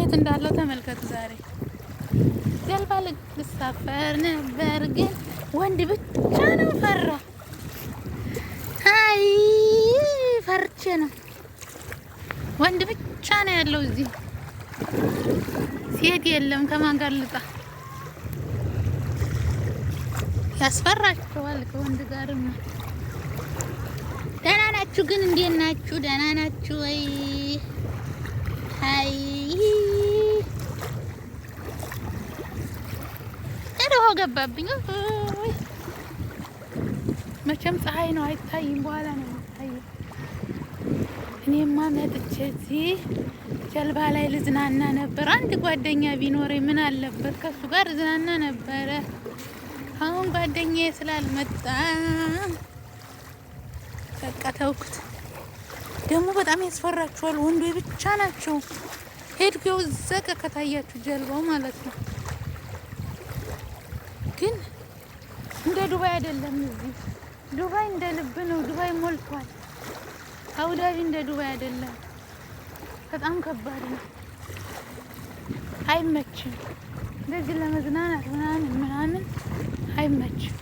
የት እንዳለው ተመልከቱ። ዛሬ ጀልባ ልሳፈር ነበር ግን ወንድ ብቻ ነው ፈራ። አይ ፈርቼ ነው። ወንድ ብቻ ነው ያለው እዚህ፣ ሴት የለም። ከማን ጋር ልጣ? ያስፈራቸዋል ከወንድ ጋርም። ደህና ናችሁ ግን? እንዴት ናችሁ? ደህና ናችሁ ወይ? አይ ውሃ ገባብኝ። መቼም ፀሐይ ነው አይታይም፣ በኋላ ነው የሚታየው። እኔማ መጥቼ እዚህ ጀልባ ላይ ልዝናና ነበር። አንድ ጓደኛ ቢኖረኝ ምን አለበት? ከሱ ጋር ዝናና ነበረ። አሁን ጓደኛዬ ስላልመጣ በቃ ተውኩት። ደግሞ በጣም ያስፈራችኋል። ወንዶች ብቻ ናቸው። ሄድኩ እዛ ከታያችሁ ጀልባው ማለት ነው። ግን እንደ ዱባይ አይደለም። እዚህ ዱባይ እንደ ልብ ነው። ዱባይ ሞልቷል። አቡዳቢ እንደ ዱባይ አይደለም። በጣም ከባድ ነው። አይመችም። እንደዚህ ለመዝናናት ምናምን አይመችም።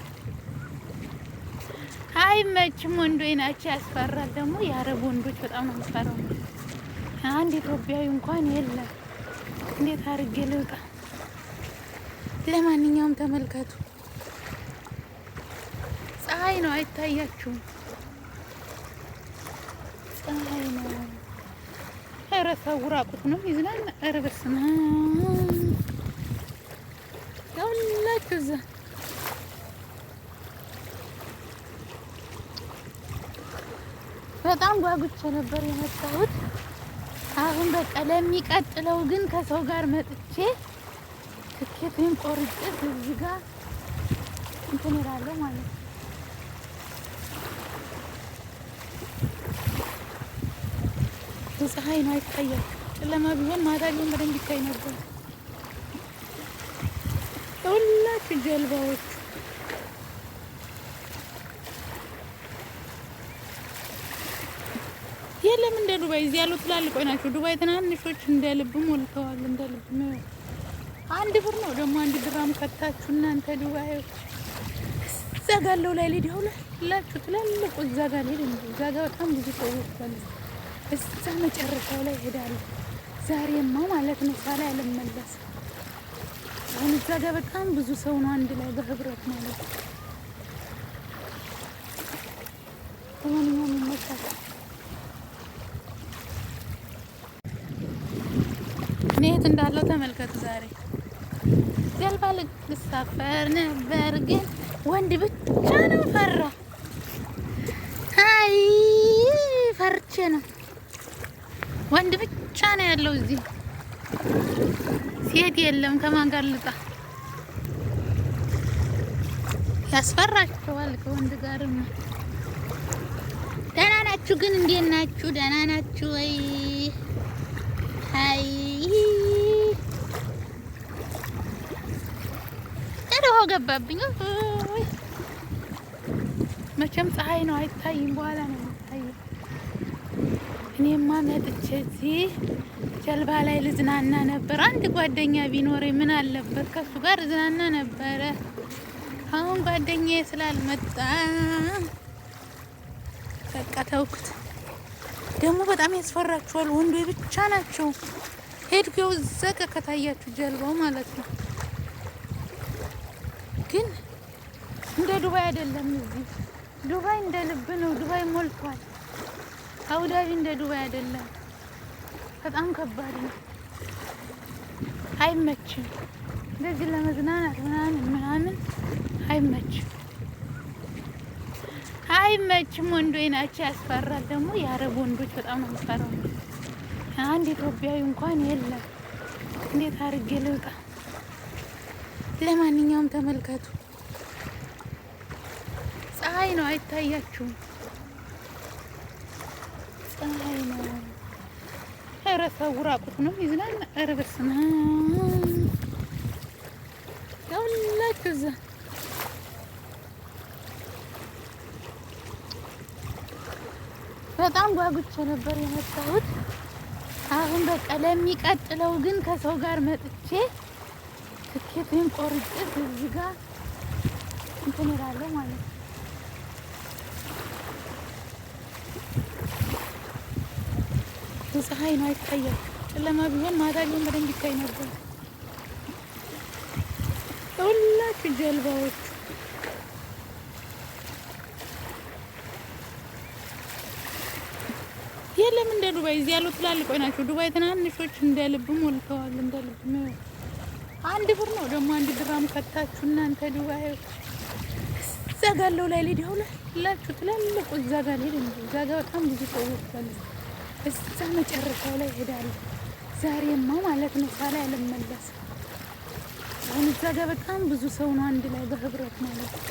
አይመችም። ወንዶች ናቸው። ያስፈራል። ደግሞ የአረብ ወንዶች በጣም ነው የሚፈራው። አንድ ኢትዮጵያዊ እንኳን የለም። እንዴት አድርጌ ልውጣ? ለማንኛውም ተመልከቱ። ፀሐይ ነው አይታያችሁም? ፀሐይ ነው። ኧረ ሰው ራቁት ነው ይዝናና። ኧረ በስመ አብ ያውላችሁ እዛ በጣም ጓጉቼ ነበር የመጣሁት። አሁን በቃ ለሚቀጥለው ግን ከሰው ጋር መጥቼ ትኬቴን ቆርጬ እዚህ ጋር እንትን እላለሁ ማለት ነው። ፀሐይ ነው አይታያችሁም? ጨለማ ቢሆን ማታ ቢሆን በደንብ ይታይ ነበር። ሁላችሁ ጀልባዎቹ የለም እንደ ዱባይ። እዚህ ያሉት ትላልቆች ናቸው። ዱባይ ትናንሾች እንደ ልብ ሞልተዋል። እንደ ልብ ነው። አንድ ብር ነው ደግሞ አንድ ድራም ከታችሁ እናንተ ዱባዮች። እዛ ጋለው ላይ ሊዲያው ላይ ሁላችሁ ትላልቁ እዛ ጋር ሄድ እንዴ! እዛ ጋር በጣም ብዙ ሰዎች አሉ። እዛ መጨረሻው ላይ ሄዳለሁ ዛሬማ ማለት ነው። ሳላ ያለመለስ አሁን እዛ ጋር በጣም ብዙ ሰው ነው አንድ ላይ በህብረት ማለት ነው። ለማንኛውም ይመጣል። እኔ የት እንዳለው ተመልከቱ። ዛሬ ጀልባ ልሳፈር ነበር ግን ወንድ ብቻ ነው ፈራ። አይ ፈርቼ ነው። ወንድ ብቻ ነው ያለው እዚህ፣ ሴት የለም። ከማን ጋር ልጣ? ያስፈራቸዋል ከወንድ ጋርም። ደህና ናችሁ ግን? እንዴት ናችሁ? ደህና ናችሁ ወይ? አይ ውሃ ገባብኝ። መቼም ፀሐይ ነው አይታይም፣ በኋላ ነው የሚታየው። እኔማ መጥቼ እዚህ ጀልባ ላይ ልዝናና ነበር። አንድ ጓደኛ ቢኖረኝ ምን አለበት? ከሱ ጋር ዝናና ነበረ። አሁን ጓደኛዬ ስላልመጣ በቃ ተውኩት። ደግሞ በጣም ያስፈራችኋል። ወንዶች ብቻ ናቸው። ሄድኩ እዛ ከታያችሁ ጀልባው ማለት ነው። ግን እንደ ዱባይ አይደለም። እዚህ ዱባይ እንደ ልብ ነው። ዱባይ ሞልቷል። አቡዳቢ እንደ ዱባይ አይደለም። በጣም ከባድ ነው። አይመችም። እንደዚህ ለመዝናናት ምናምን አይመችም። አይመችም። ወንዶች ናቸው። ያስፈራል። ደግሞ የአረብ ወንዶች በጣም ነው የሚፈራው። አንድ ኢትዮጵያዊ እንኳን የለም። እንዴት አድርጌ ልውጣ? ለማንኛውም ተመልከቱ። ፀሐይ ነው አይታያችሁም? ፀሐይ ነው። ኧረ ሰው ራቁት ነው ይዝናና። ኧረ በስመ አብ ያውላችሁ እዛ በጣም ጓጉቼ ነበር የመጣሁት። አሁን በቃ ለሚቀጥለው ግን ከሰው ጋር መጥቼ ትኬቴን ቆርጬ እዚህ ጋር እንትን እላለሁ ማለት ነው። ፀሐይ ነው አይታያል። ጨለማ ቢሆን ማታ ቢሆን በደንብ ይታይ ነበር። ሁላችሁ ጀልባዎች የለም እንደ ዱባይ እዚህ ያሉት ትላልቆች ናቸው። ዱባይ ትናንሾች እንደ ልብ ሞልተዋል። እንደ ልብ ነው። አንድ ብር ነው ደግሞ አንድ ድራም ከታችሁ እናንተ ዱባዮች። እዛ ጋለው ላይ ሊዲያው ላችሁ ትላልቁ እዛ ጋር ሄድ እንጂ እዛ ጋር በጣም ብዙ ሰዎች አሉ። እዛ መጨረሻው ላይ ሄዳለሁ ዛሬማ ማለት ነው። ሳላይ አልመለስም። አሁን እዛ ጋር በጣም ብዙ ሰው ነው አንድ ላይ በህብረት ማለት ነው።